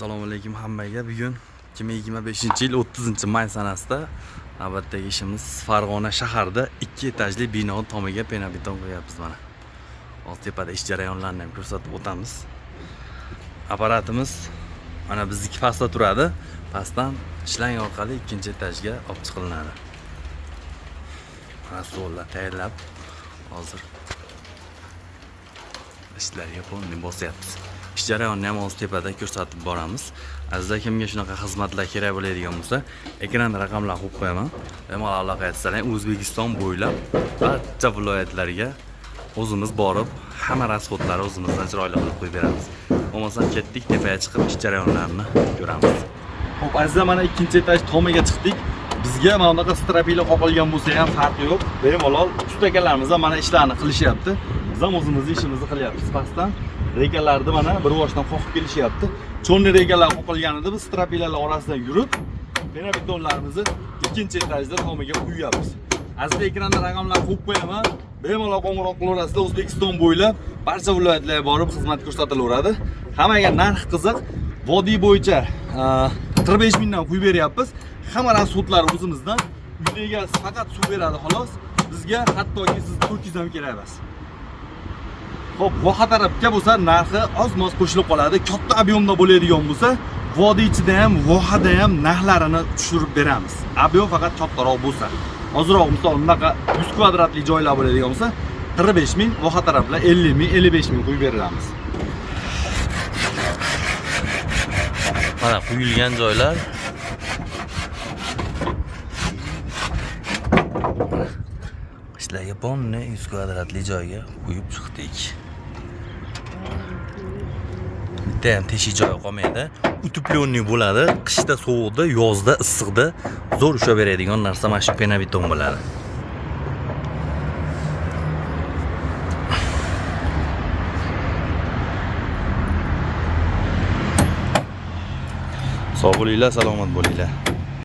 Assalomu alaykum hammaga. Bugun 2025-yil 30-may sanasida navbatdagi ishimiz Farg'ona shaharida 2 etajli bino tomiga pena-beton qo'yapmiz mana. Oltepada ish jarayonlarini ham ko'rsatib o'tamiz. Apparatimiz mana bizniki pastda turadi. Pastdan shlang orqali 2-etajga olib chiqilinadi. Mana stollar tayyorlab hozir ishlarga qo'lni bosyapmiz. Ish jarayonini ham Oltepada ko'rsatib boramiz. Azizlar, kimga shunaqa xizmatlar kerak bo'ladigan bo'lsa, ekranda raqamlar qo'yib qo'yaman. Bemalol aloqa qilsanglar, O'zbekiston bo'ylab barcha viloyatlarga o'zimiz borib, hamma rasxodlarni o'zimizdan chiroyli qilib qo'yib beramiz. Bo'lmasa ketdik, tepaga chiqib ish jarayonlarini ko'ramiz. Xo'p, azizlar, mana 2-etaj tomiga chiqdik. Bizga mana bunaqa strapila qoqilgan bo'lsa ham farqi yo'q. Bemalol ustakalarimiz ham mana ishlarni qilishyapti. Biz ham o'zimizning ishimizni qilyapmiz. Pastdan regalarni mana bir boshdan qoqib kelishyapti. Cho'nli regalar qoqilganida biz strapilalar orasidan yurib, pena-betonlarimizni 2-etajda tomiga quyapmiz. Azizlar, ekranda raqamlar qo'yib qo'yaman. Bemalol qo'ng'iroq qilaverasizlar. O'zbekiston bo'ylab barcha viloyatlarga borib xizmat ko'rsatilaveradi. Hammaga narx qiziq. Vodiy bo'yicha 45 mingdan qo'yib beryapmiz. Hamma rasxodlar o'zimizdan. Uyga faqat suv beradi xolos. Bizga hattoki siz 400 ham kerak emas. Xo'p, voha tarafga bo'lsa narxi oz-moz qo'shilib qoladi. Katta ob'yomda bo'ladigan bo'lsa, vodiy ichida ham, vohada ham narxlarini tushirib beramiz. Ob'yom faqat kattaroq bo'lsa. Hozirroq misol bunaqa 100 kvadratli joylar bo'ladigan bo'lsa, 45 ming, voha taraflar 50 ming, 55 ming qo'yib beramiz. Mana quyilgan joylar. Ishlarga ponni 100 kvadratli joyga qo'yib chiqdik. Bitta ham teshik joy qolmaydi. Utuplyonniy bo'ladi. Qishda sovuqda, yozda issiqda zo'r ushlab beradigan narsa mana shu pena-beton bo'ladi. Sog' bo'linglar, salomat bo'linglar.